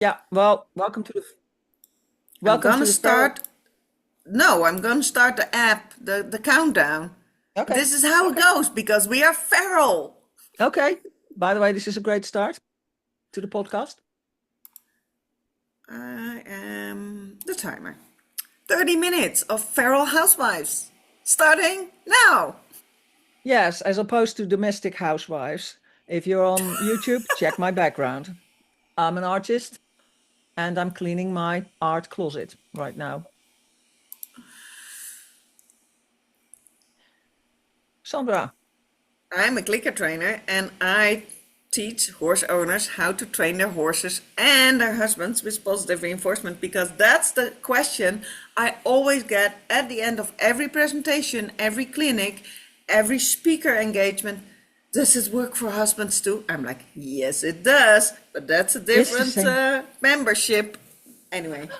Yeah, well, I'm welcome gonna to the feral. start. No, I'm gonna start the app, the countdown. Okay, This is how it okay, goes because we are feral. okay. By the way, this is a great start to the podcast. I am the timer. 30 minutes of feral housewives. Starting now. Yes, as opposed to domestic housewives. If you're on YouTube, check my background. I'm an artist and I'm cleaning my art closet right now. Sandra, I'm a clicker trainer and I teach horse owners how to train their horses and their husbands with positive reinforcement because that's the question I always get at the end of every presentation, every clinic, every speaker engagement. Does it work for husbands too? I'm like, yes, it does, but that's a it's the different same. membership. Anyway,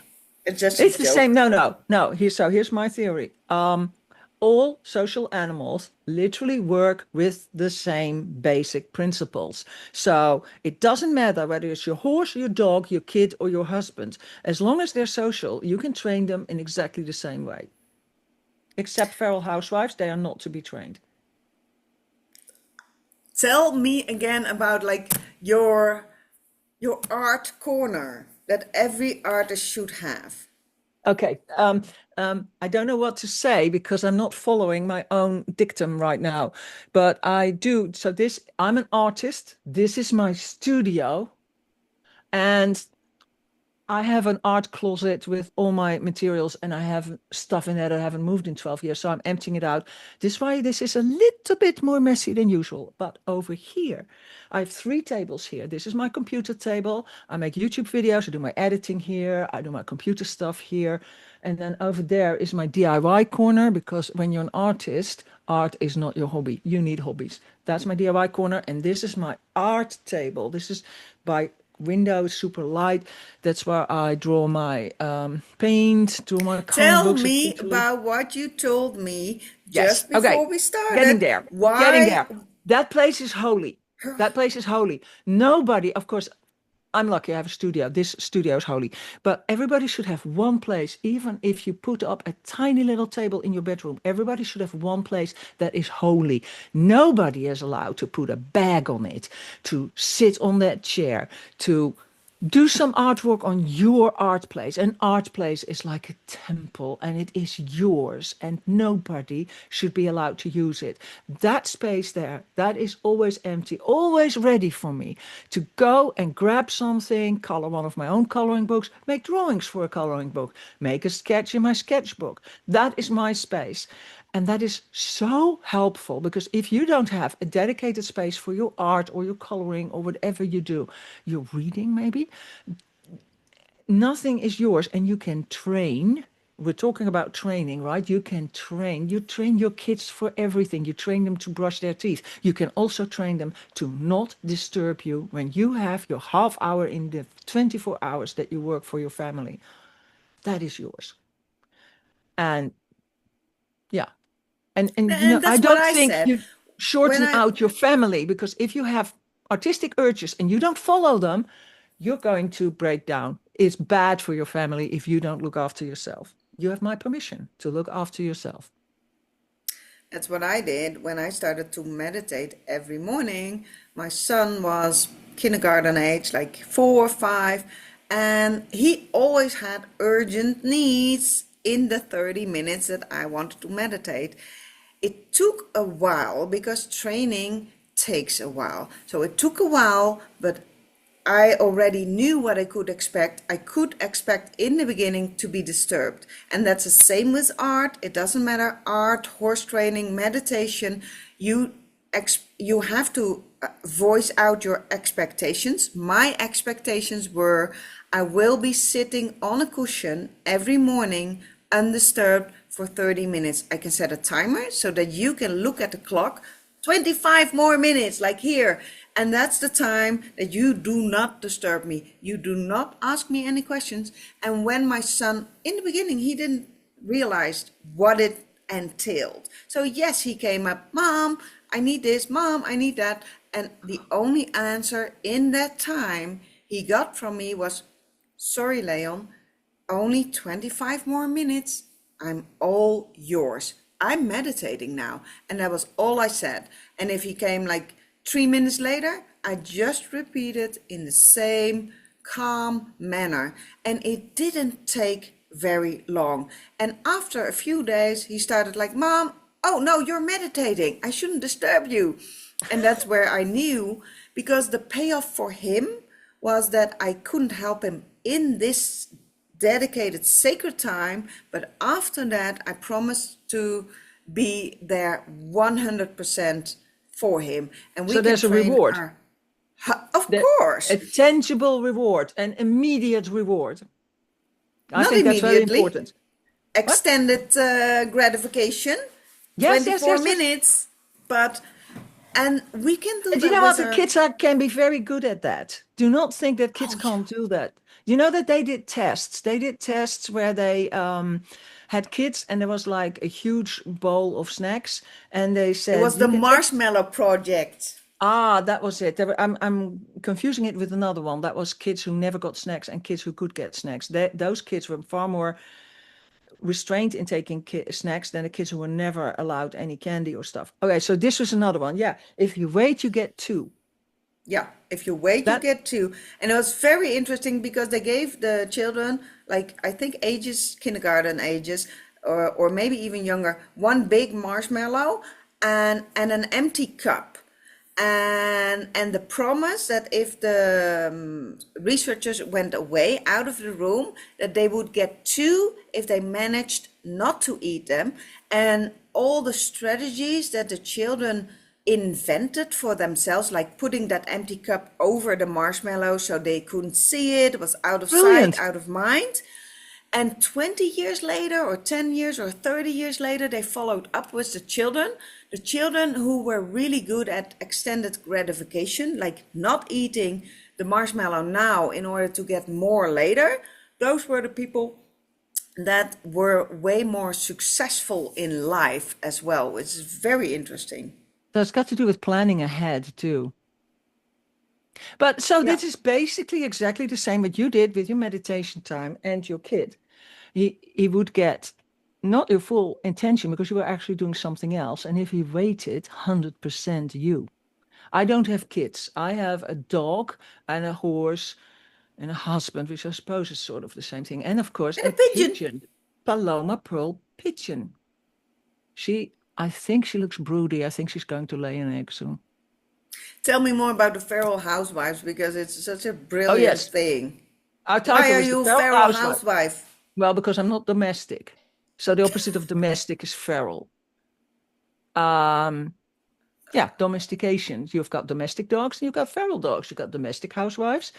it's just a It's the same. joke. No, no, no. Here's my theory. All social animals literally work with the same basic principles. So it doesn't matter whether it's your horse, your dog, your kid, or your husband. As long as they're social, you can train them in exactly the same way. Except feral housewives, they are not to be trained. Tell me again about like your art corner that every artist should have. Okay. I don't know what to say because I'm not following my own dictum right now, but I do. So I'm an artist. This is my studio, and I have an art closet with all my materials, and I have stuff in there that I haven't moved in 12 years, so I'm emptying it out. This is why this is a little bit more messy than usual. But over here, I have three tables here. This is my computer table. I make YouTube videos. I do my editing here. I do my computer stuff here. And then over there is my DIY corner because when you're an artist, art is not your hobby. You need hobbies. That's my DIY corner. And this is my art table. This is by windows, super light. That's where I draw my paint, draw my coloring Tell books, me especially. about what you told me Yes. just Okay. before we Getting started. there. Getting Why? there. That place is holy. That place is holy. Nobody, of course, I'm lucky I have a studio. This studio is holy. But everybody should have one place, even if you put up a tiny little table in your bedroom, everybody should have one place that is holy. Nobody is allowed to put a bag on it, to sit on that chair, to do some artwork on your art place. An art place is like a temple and it is yours, and nobody should be allowed to use it. That space there, that is always empty, always ready for me to go and grab something, color one of my own coloring books, make drawings for a coloring book, make a sketch in my sketchbook. That is my space. And that is so helpful because if you don't have a dedicated space for your art or your coloring or whatever you do, your reading maybe, nothing is yours and you can train. We're talking about training, right? You can train. You train your kids for everything. You train them to brush their teeth. You can also train them to not disturb you when you have your half hour in the 24 hours that you work for your family. That is yours. And yeah, and And I that's what don't I think said. you When shorten I out your family because if you have artistic urges and you don't follow them, you're going to break down. It's bad for your family if you don't look after yourself. You have my permission to look after yourself. That's what I did when I started to meditate every morning. My son was kindergarten age, like 4 or 5, and he always had urgent needs in the 30 minutes that I wanted to meditate. It took a while because training takes a while. So it took a while, but I already knew what I could expect. I could expect in the beginning to be disturbed. And that's the same with art. It doesn't matter art, horse training, meditation. You you have to voice out your expectations. My expectations were I will be sitting on a cushion every morning undisturbed for 30 minutes. I can set a timer so that you can look at the clock 25 more minutes, like here. And that's the time that you do not disturb me. You do not ask me any questions. And when my son, in the beginning, he didn't realize what it entailed. So, yes, he came up, Mom, I need this, Mom, I need that. And the only answer in that time he got from me was, Sorry, Leon, only 25 more minutes. I'm all yours. I'm meditating now. And that was all I said. And if he came like 3 minutes later, I just repeated in the same calm manner. And it didn't take very long. And after a few days, he started like, Mom, oh no, you're meditating. I shouldn't disturb you. And that's where I knew, because the payoff for him was that I couldn't help him in this dedicated sacred time, but after that, I promised to be there 100% for him, and we So can there's a train reward, our. Of that course, a tangible reward, an immediate reward. I not think that's very immediately. important. What? Extended gratification, Yes, yes, 24 yes, yes. minutes, but and we can do And you that know what? with The our. kids can be very good at that. Do not think that kids Oh yeah. can't do that. You know that they did tests. They did tests where they had kids, and there was like a huge bowl of snacks, and they It said was you the can take. marshmallow project. Ah, that was it. I'm confusing it with another one. That was kids who never got snacks and kids who could get snacks. Those kids were far more restrained in taking snacks than the kids who were never allowed any candy or stuff. Okay, so this was another one. Yeah, if you wait, you get two. Yeah, if you wait, you That get two. And it was very interesting because they gave the children, like I think ages, kindergarten ages, or maybe even younger, one big marshmallow and an empty cup. And the promise that if the researchers went away out of the room, that they would get two if they managed not to eat them. And all the strategies that the children invented for themselves, like putting that empty cup over the marshmallow so they couldn't see it, it was out of sight, brilliant. out of mind. And 20 years later, or 10 years, or 30 years later, they followed up with the children who were really good at extended gratification, like not eating the marshmallow now in order to get more later. Those were the people that were way more successful in life as well, which is very interesting. So it's got to do with planning ahead too. But so Yeah. this is basically exactly the same what you did with your meditation time and your kid. He would get not your full intention because you were actually doing something else. And if he waited, 100% you. I don't have kids. I have a dog and a horse and a husband, which I suppose is sort of the same thing. And of course, And a a pigeon. pigeon, Paloma Pearl pigeon. I think she looks broody. I think she's going to lay an egg soon. Tell me more about the feral housewives because it's such a Oh, brilliant yes. thing. Our Why title are is The you a Feral feral Housewife. housewife? Well, because I'm not domestic. So the opposite of domestic is feral. Um, yeah, domestication. You've got domestic dogs and you've got feral dogs. You've got domestic housewives.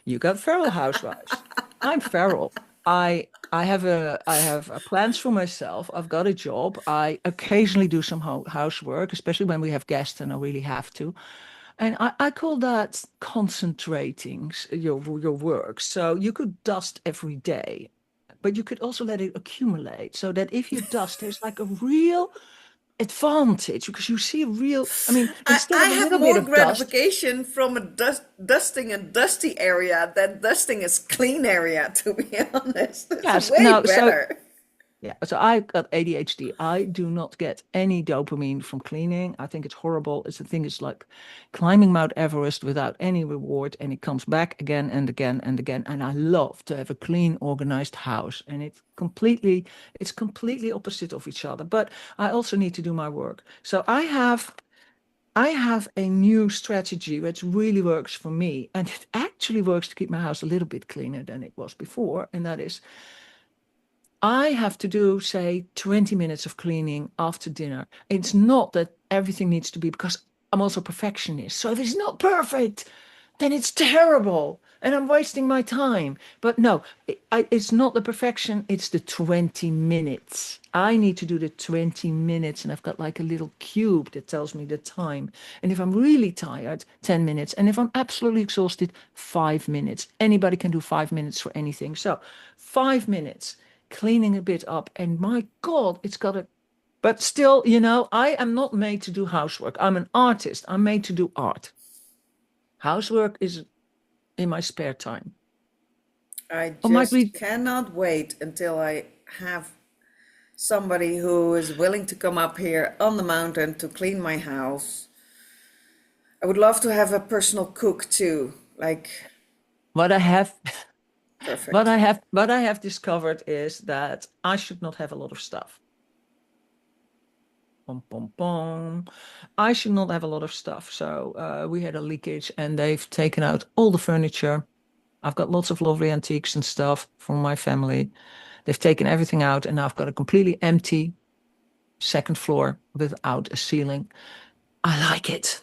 You got feral housewives. I'm feral. I have plans for myself. I've got a job. I occasionally do some housework, especially when we have guests and I really have to. And I call that concentrating your work. So you could dust every day, but you could also let it accumulate so that if you dust, there's like a real advantage because you see a real, I mean, instead I of a have little bit more of dust, gratification from dusting a dusty area than dusting a clean area, to be honest. It's yes, way no, so better. yeah, so I've got ADHD. I do not get any dopamine from cleaning. I think it's horrible. It's the thing is like climbing Mount Everest without any reward, and it comes back again and again and again. And I love to have a clean, organized house. And it's completely opposite of each other. But I also need to do my work. So I have a new strategy which really works for me. And it actually works to keep my house a little bit cleaner than it was before. And that is I have to do, say, 20 minutes of cleaning after dinner. It's not that everything needs to be because I'm also a perfectionist. So if it's not perfect, then it's terrible and I'm wasting my time. But no, it's not the perfection, it's the 20 minutes. I need to do the 20 minutes and I've got like a little cube that tells me the time. And if I'm really tired, 10 minutes. And if I'm absolutely exhausted, 5 minutes. Anybody can do 5 minutes for anything. So 5 minutes cleaning a bit up. And my God, it's got a, but still, I am not made to do housework. I'm an artist. I'm made to do art. Housework is in my spare time. I Or might just we? cannot wait until I have somebody who is willing to come up here on the mountain to clean my house. I would love to have a personal cook too. Like, What I have, perfect. what I have discovered is that I should not have a lot of stuff. Pom, pom, pom. I should not have a lot of stuff. So we had a leakage, and they've taken out all the furniture. I've got lots of lovely antiques and stuff from my family. They've taken everything out, and now I've got a completely empty second floor without a ceiling. I like it.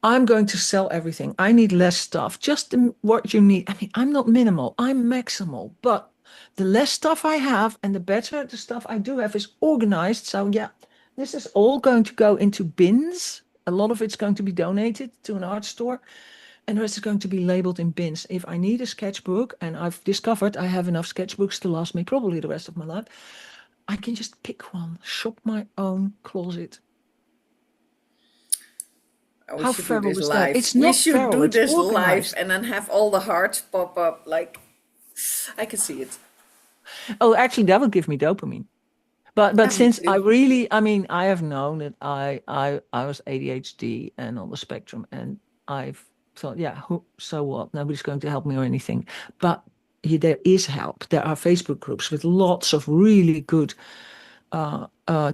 I'm going to sell everything. I need less stuff, just what you need. I mean, I'm not minimal, I'm maximal, but the less stuff I have and the better the stuff I do have is organized. So, yeah, this is all going to go into bins. A lot of it's going to be donated to an art store, and the rest is going to be labeled in bins. If I need a sketchbook, and I've discovered I have enough sketchbooks to last me probably the rest of my life, I can just pick one, shop my own closet. We How should do feral this is that? live. It's We not should feral, do it's this live organized. and then have all the hearts pop up. Like, I can see it. Oh, actually, that would give me dopamine. But Yeah, me since I too. really, I mean, I have known that I was ADHD and on the spectrum, and I've thought, yeah, so what? Nobody's going to help me or anything. But there is help. There are Facebook groups with lots of really good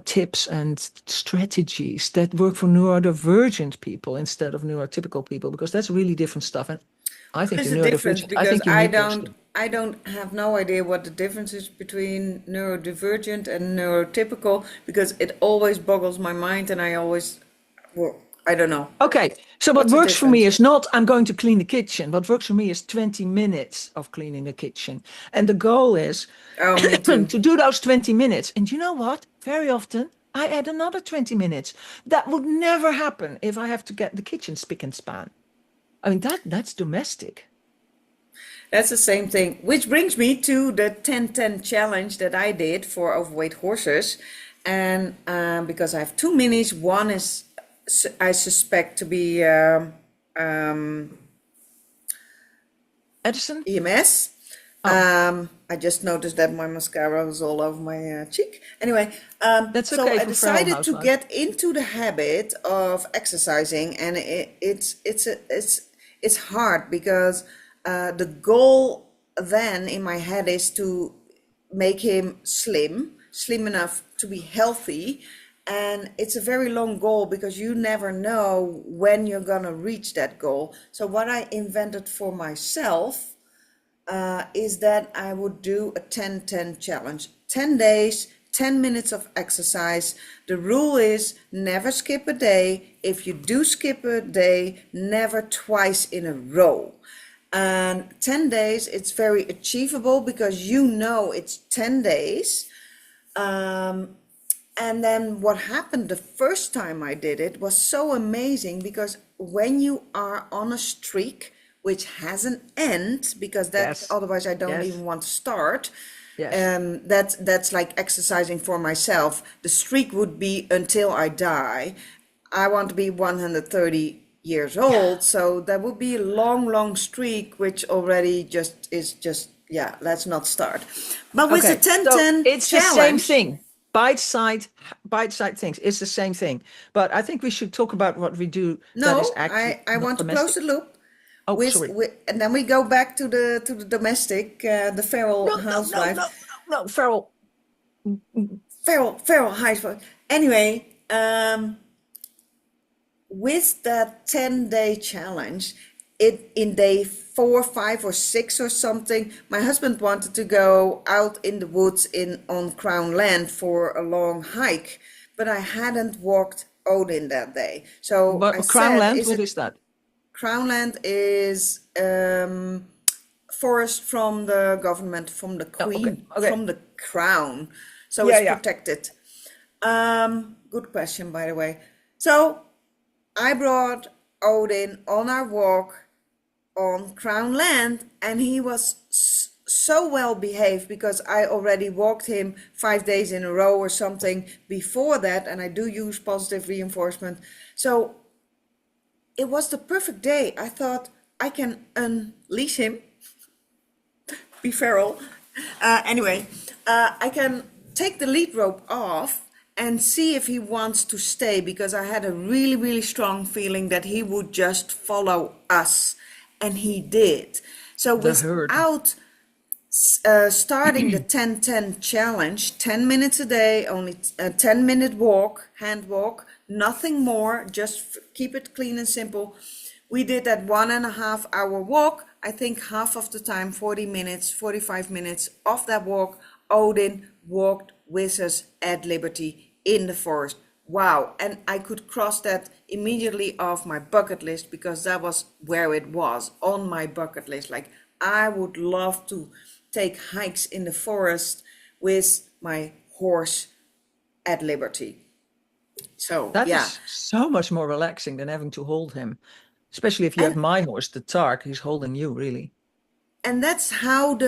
tips and strategies that work for neurodivergent people instead of neurotypical people, because that's really different stuff. And I What think is the the difference? neurodivergent, I Because think you need those things. I don't have no idea what the difference is between neurodivergent and neurotypical because it always boggles my mind and I always, well, I don't know. Okay, so what What's the works for me difference? is not I'm going to clean the kitchen. What works for me is 20 minutes of cleaning the kitchen. And the goal is Oh, me to too. do those 20 minutes. And you know what? Very often I add another 20 minutes. That would never happen if I have to get the kitchen spick and span. I mean, that's domestic. That's the same thing. Which brings me to the 10-10 challenge that I did for overweight horses. And because I have two minis, one is I suspect to be um, Edison? EMS. Oh, I just noticed that my mascara was all over my cheek. Anyway, that's so okay I for feral decided to housewives. get into the habit of exercising, and it's hard because the goal then in my head is to make him slim enough to be healthy. And it's a very long goal because you never know when you're gonna reach that goal. So what I invented for myself is that I would do a 10-10 challenge. 10 days, 10 minutes of exercise. The rule is never skip a day. If you do skip a day, never twice in a row. And 10 days, it's very achievable because you know it's 10 days. Um, and then what happened the first time I did it was so amazing because when you are on a streak, which has an end, because that Yes, otherwise I don't yes, even want to start. yes. That's like exercising for myself. The streak would be until I die. I want to be 130 years old, so that would be a long, long streak, which already just is just yeah. Let's not start. But with the Okay, so 10-10 it's the same challenge, thing. Bite side things. It's the same thing. But I think we should talk about what we do that is no, actually I not want to close domestic. the loop Oh, sorry. with and then we go back to the domestic, the feral No, no, no, housewife, no, no, no, Farrell. feral housewife. Anyway, with that 10-day challenge, it in day 4, 5, or 6 or something, my husband wanted to go out in the woods in on Crown Land for a long hike, but I hadn't walked Odin that day. So I But Crown said, Land, is what it is that? Crown Land is forest from the government, from the Oh, okay, queen, okay. from the crown. So Yeah, it's yeah. protected. Good question, by the way. So I brought Odin on our walk on Crown Land, and he was so well behaved because I already walked him 5 days in a row or something before that, and I do use positive reinforcement. So it was the perfect day. I thought I can unleash him be feral. Anyway, I can take the lead rope off and see if he wants to stay because I had a really, really strong feeling that he would just follow us. And he did. So The herd. without starting the 10-10 challenge, 10 minutes a day, only a 10-minute walk, hand walk, nothing more, just keep it clean and simple. We did that 1.5 hour walk. I think half of the time, 40 minutes, 45 minutes of that walk, Odin walked with us at Liberty in the forest. Wow. And I could cross that immediately off my bucket list because that was where it was on my bucket list. Like, I would love to take hikes in the forest with my horse at Liberty. So, That yeah. is so much more relaxing than having to hold him. Especially if you have And my horse, the Tark, he's holding you, really. and that's how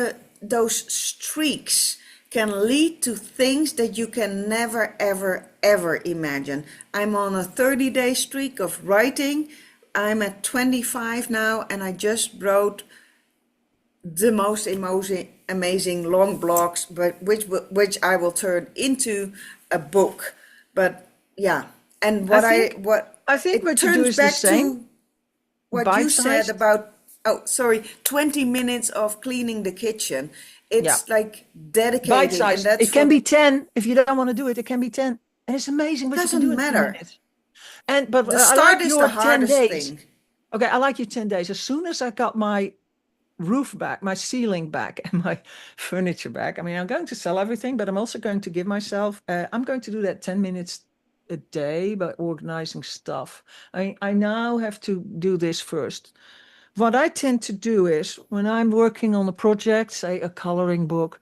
those streaks can lead to things that you can never ever ever imagine. I'm on a 30-day streak of writing. I'm at 25 now and I just wrote the most amazing long blogs, but which I will turn into a book. But yeah, and I think what I think it what you do turns is the back same, to what you said bite-sized. about, oh, sorry, 20 minutes of cleaning the kitchen. Yeah, It's like dedicating, and bite-sized. It that's can what be 10 if you don't want to do it. It can be 10. And it's amazing what you can do doesn't in 10 matter. minutes. And but The I start like is the your 10 hardest days. thing. Okay, I like your 10 days. As soon as I got my roof back, my ceiling back, and my furniture back. I mean, I'm going to sell everything, but I'm also going to give myself, I'm going to do that 10 minutes a day by organizing stuff. I now have to do this first. What I tend to do is when I'm working on a project, say a coloring book,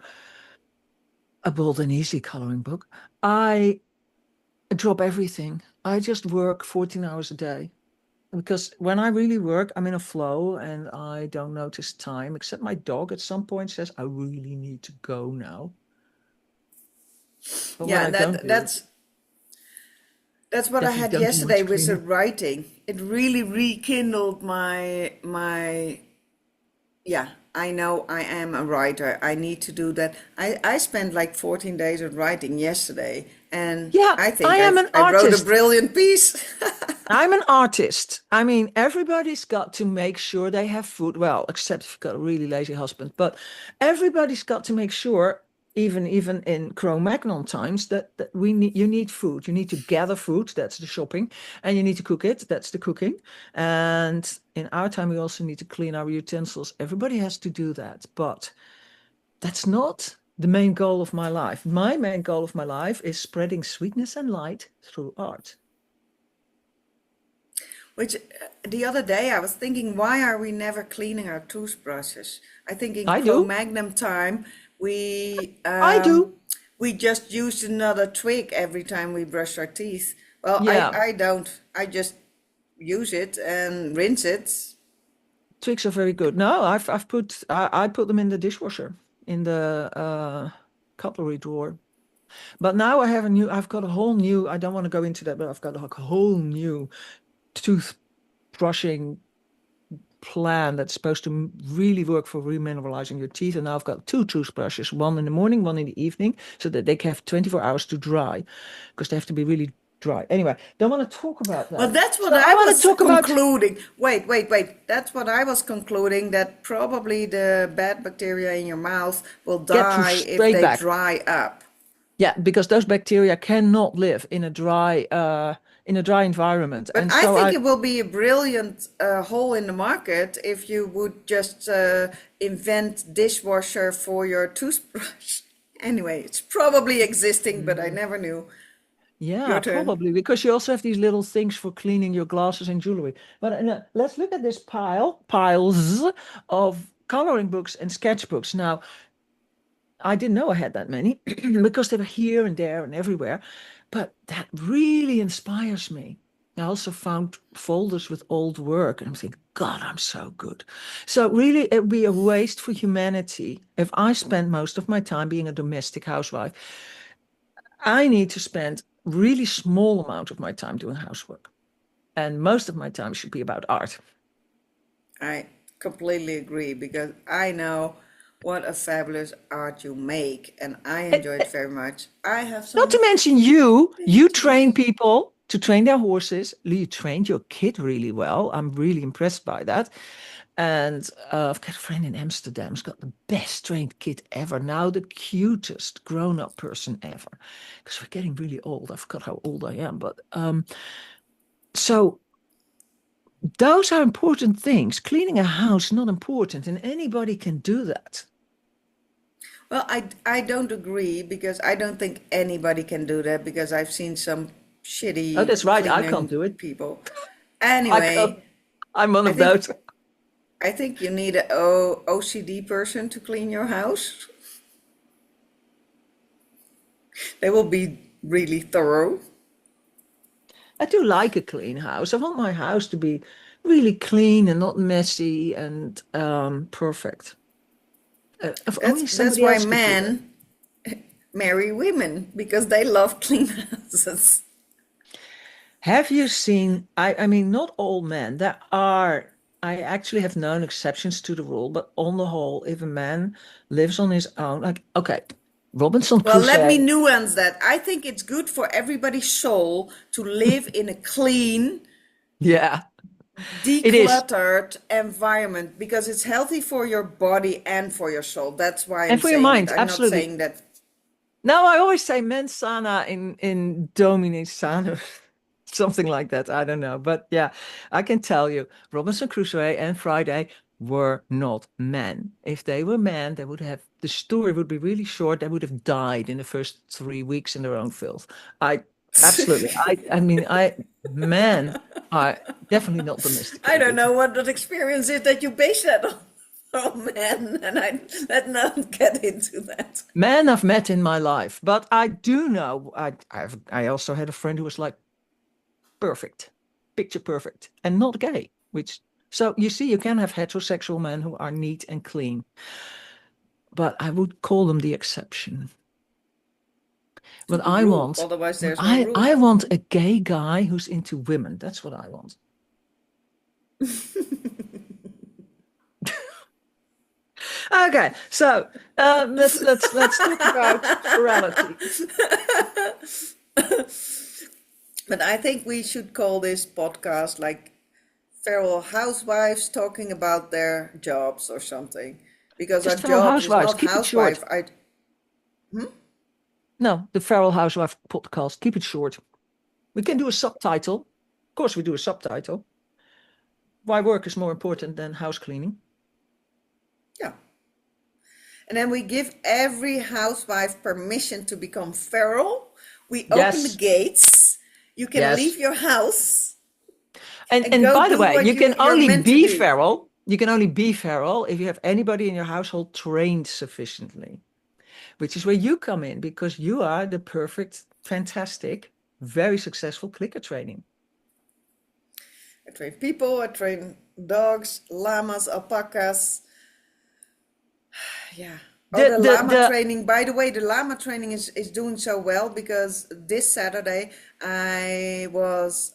a bold and easy coloring book, I drop everything. I just work 14 hours a day. Because when I really work, I'm in a flow and I don't notice time, except my dog at some point says, I really need to go now. But what Yeah, I don't do is that's what I definitely had don't do yesterday much with the cleaning. writing. It really rekindled my yeah, I know I am a writer. I need to do that. I spent like 14 days of writing yesterday, and Yeah, I I think am an I wrote a artist. brilliant piece. I'm an artist. I mean, everybody's got to make sure they have food. Well, except if you've got a really lazy husband, but everybody's got to make sure, even in Cro-Magnon times, that you need food. You need to gather food, that's the shopping, and you need to cook it, that's the cooking. And in our time, we also need to clean our utensils. Everybody has to do that, but that's not the main goal of my life. My main goal of my life is spreading sweetness and light through art. Which the other day I was thinking, why are we never cleaning our toothbrushes? I think in I do. Cro-Magnon time we I um, do. we just used another twig every time we brush our teeth. Well, Yeah, I don't. I just use it and rinse it. twigs are very good. No, I put them in the dishwasher in the cutlery drawer. But now I've got a whole new, I don't want to go into that, but I've got a whole new toothbrushing plan that's supposed to really work for remineralizing your teeth. And now I've got two toothbrushes, one in the morning, one in the evening, so that they can have 24 hours to dry because they have to be really dry. Anyway, don't want to talk about Well, that. that's what So I I want to was talk about, concluding. Wait. That's what I was concluding, that probably the bad bacteria in your mouth will get you die if straight they back. dry up. Yeah, because those bacteria cannot live in a dry environment. But And I so think I it will be a brilliant hole in the market if you would just invent dishwasher for your toothbrush. Anyway, it's probably existing, but I Mm. never knew. Yeah, Your turn. probably because you also have these little things for cleaning your glasses and jewelry. But let's look at this piles of coloring books and sketchbooks. Now, I didn't know I had that many because they were here and there and everywhere. But that really inspires me. I also found folders with old work, and I'm thinking, God, I'm so good. So really, it would be a waste for humanity if I spend most of my time being a domestic housewife. I need to spend really small amount of my time doing housework, and most of my time should be about art. I completely agree because I know what a fabulous art you make, and I And, enjoy it very much. I have not to some mention you train pictures. people to train their horses. You trained your kid really well. I'm really impressed by that. And I've got a friend in Amsterdam who's got the best trained kid ever. Now the cutest grown-up person ever. Because we're getting really old. I forgot how old I am. But so those are important things. Cleaning a house, not important, and anybody can do that. Well, I don't agree because I don't think anybody can do that because I've seen some Oh, shitty that's right. I can't cleaning do it. people. I can't. Anyway, I'm one I of think those. I think you need a OCD person to clean your house. They will be really thorough. I do like a clean house. I want my house to be really clean and not messy and perfect. If only That's somebody why else could do that. men marry women because they love clean houses. Have you seen? I mean, not all men. There are. I actually have known exceptions to the rule, but on the whole, if a man lives on his own, like okay, Robinson Well, let me Crusoe. nuance that. I think it's good for everybody's soul to live in a clean, Yeah, it is. decluttered environment because it's healthy for your body and for your soul. That's why And I'm for your saying it. mind, I'm not absolutely. saying that. No, I always say mens sana in domine sano, something like that. I don't know, but yeah, I can tell you, Robinson Crusoe and Friday were not men. If they were men, they would have the story would be really short. They would have died in the first 3 weeks in their own filth. I absolutely. I mean, I men are definitely not I don't domesticated. know what that experience is that you base that on. Oh man, and let's not get into that. Men I've met in my life, but I do know I also had a friend who was like perfect, picture perfect, and not gay, which so you see, you can have heterosexual men who are neat and clean, but I would call them the exception. What The I rule, want, otherwise what there's no I rule. want a gay guy who's into women. That's what I want. Okay, so let's talk about ferality. But I think we should call this podcast like feral housewives talking about their jobs or something. Because our Just feral jobs is housewives. not Keep it short. housewife. I No, the feral housewife podcast. Keep it short. We can do a subtitle. Of course, we do a subtitle. Why work is more important than house cleaning. yeah. And then we give every housewife permission to become feral. We open the Yes, gates. You can leave yes. your house and And go by the do way, what you can you're only meant to be do. feral. You can only be feral if you have anybody in your household trained sufficiently, which is where you come in because you are the perfect, fantastic, very successful clicker training. I train people, I train dogs, llamas, alpacas. Yeah. Oh, The the the llama the training. By the way, the llama training is doing so well because this Saturday I was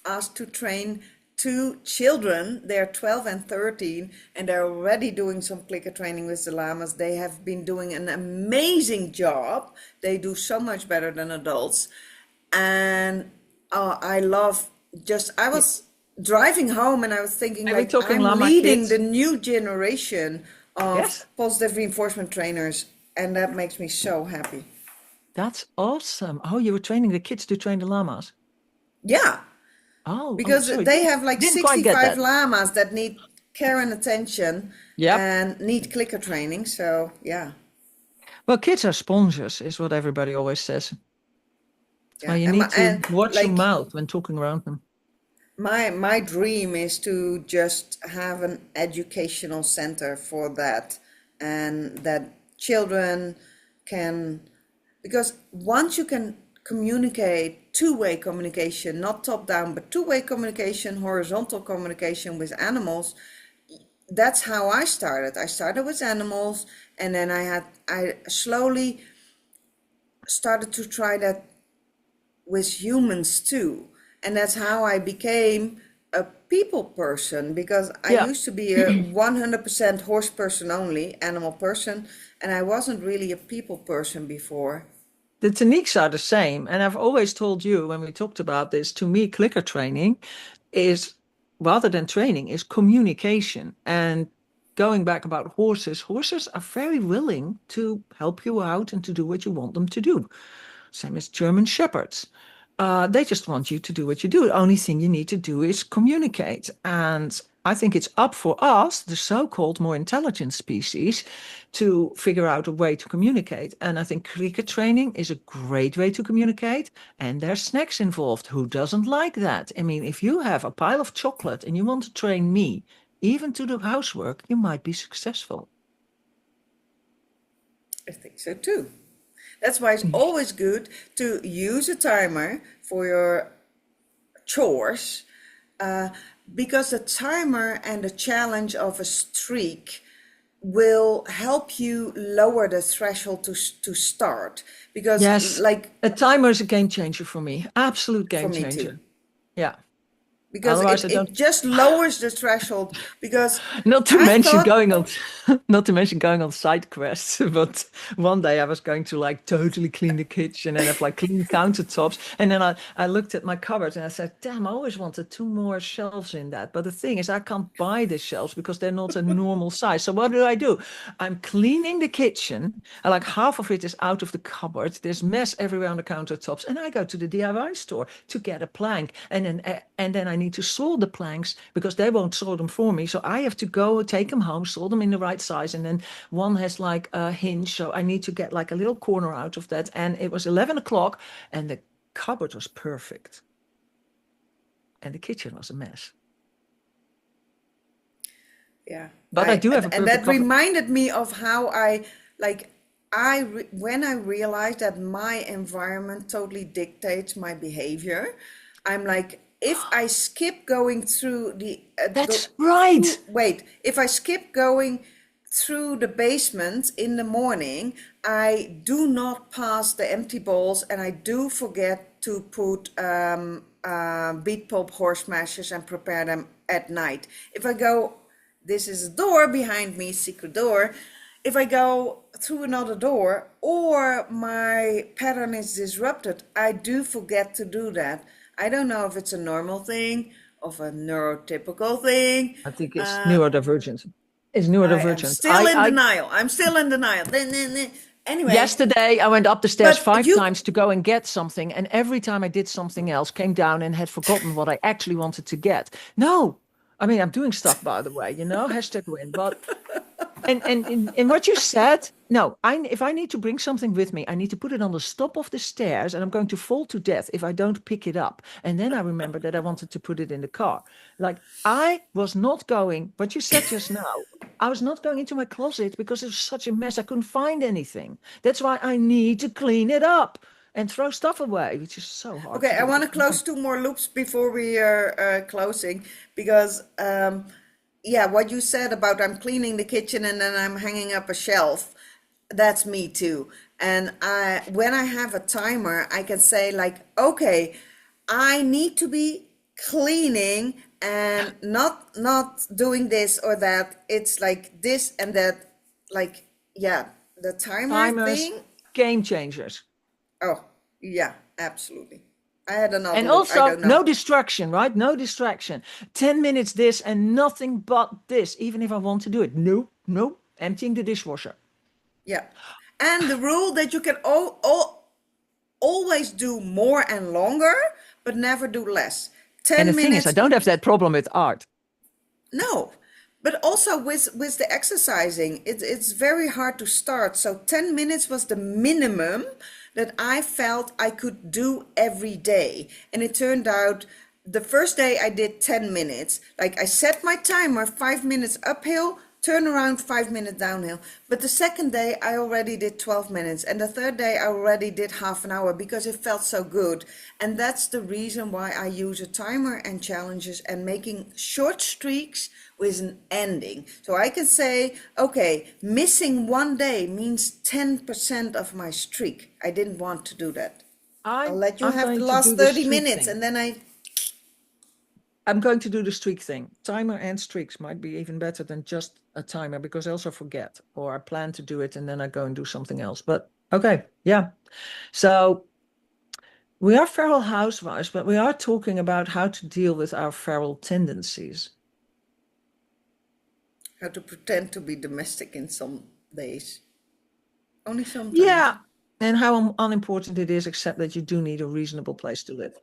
asked to train two children. They're 12 and 13, and they're already doing some clicker training with the llamas. They have been doing an amazing job. They do so much better than adults. And I love just, I was driving home and I was thinking, are we like, talking I'm llama leading the kids? new generation of Yes, positive reinforcement trainers, and that makes me so happy. that's awesome. Oh, you were training the kids to train the llamas. Yeah, Oh, because sorry, they have like didn't quite get 65 that. llamas that need care and attention Yep. and need clicker training. So, yeah, Well, kids are sponges, is what everybody always says. That's why yeah. you And, need to watch your like, mouth when talking around them. my dream is to just have an educational center for that, and that children can, because once you can communicate, two-way communication, not top down but two-way communication, horizontal communication with animals. That's how I started with animals, and then I slowly started to try that with humans too. And that's how I became a people person because I Yeah. used to be a 100% horse person only, animal person, and I wasn't really a people person before. The techniques are the same. And I've always told you when we talked about this, to me, clicker training is rather than training, is communication. And going back about horses, horses are very willing to help you out and to do what you want them to do. Same as German shepherds. They just want you to do what you do. The only thing you need to do is communicate. And I think it's up for us, the so-called more intelligent species, to figure out a way to communicate. And I think cricket training is a great way to communicate. And there's snacks involved. Who doesn't like that? I mean, if you have a pile of chocolate and you want to train me, even to do housework, you might be successful. I think so too. That's why it's always good to use a timer for your chores, uh, because the timer and the challenge of a streak will help you lower the threshold to start. Because, Yes, like, a timer is a game changer for me. Absolute for game me too. changer. Yeah. Because Otherwise, I don't. it just lowers the threshold. Because Not to I mention thought, going on, not to mention going on side quests. But one day I was going to like totally clean the kitchen and have like clean countertops. And then I looked at my cupboard and I said, "Damn, I always wanted two more shelves in that." But the thing is, I can't buy the shelves because they're not a normal size. So what do? I'm cleaning the kitchen, and like half of it is out of the cupboard. There's mess everywhere on the countertops, and I go to the DIY store to get a plank, and then I need to saw the planks because they won't saw them for me. So I have to go take them home, saw them in the right size, and then one has like a hinge, so I need to get like a little corner out of that. And it was 11 o'clock, and the cupboard was perfect, and the kitchen was a mess. yeah, But I do have a and perfect that cupboard. reminded me of how like when I realized that my environment totally dictates my behavior, I'm like, if I skip going through the That's right. wait, if I skip going through the basement in the morning, I do not pass the empty bowls, and I do forget to put beet pulp horse mashes and prepare them at night. If I go, this is a door behind me, secret door. If I go through another door or my pattern is disrupted, I do forget to do that. I don't know if it's a normal thing, of a neurotypical thing. I think it's Uh, neurodivergent. It's I am neurodivergent. still in denial. I'm still in denial. Anyway, Yesterday, I went up the stairs but five you, times to go and get something, and every time I did something else, came down and had forgotten what I actually wanted to get. No, I mean, I'm doing stuff, by the way, hashtag win. But and in what you said, no, if I need to bring something with me, I need to put it on the top of the stairs, and I'm going to fall to death if I don't pick it up. And then I remember that I wanted to put it in the car. Like I was not going, what you said just now, I was not going into my closet because it was such a mess. I couldn't find anything. That's why I need to clean it up and throw stuff away, which is so hard okay, to I do. want to close two more loops before we are closing because, yeah, what you said about I'm cleaning the kitchen and then I'm hanging up a shelf, that's me too. And when I have a timer, I can say like, okay, I need to be cleaning and not doing this or that. It's like this and that, like, yeah, the timer Timers, thing. game changers. Oh, yeah, absolutely. I had another And loop. I also, don't know. no distraction, right? No distraction. 10 minutes this and nothing but this, even if I want to do it. No, no, emptying the dishwasher. Yeah. And the rule that you can always do more and longer, but never do less. And the 10 thing is, I minutes, don't have that problem with art. no. But also with the exercising, it's very hard to start. So 10 minutes was the minimum that I felt I could do every day. And it turned out the first day I did 10 minutes. Like I set my timer 5 minutes uphill, turn around 5 minutes downhill. But the second day I already did 12 minutes. And the third day I already did half an hour because it felt so good. And that's the reason why I use a timer and challenges and making short streaks with an ending. So I can say, okay, missing one day means 10% of my streak. I didn't want to do that. I'll I'm let you I'm have the going to do last the 30 streak minutes thing. and then I I'm going to do the streak thing. Timer and streaks might be even better than just a timer because I also forget or I plan to do it and then I go and do something else. But okay, yeah. So we are feral housewives, but we are talking about how to deal with our feral tendencies. How to pretend to be domestic in some days. Only sometimes. Yeah. And how unimportant it is, except that you do need a reasonable place to live.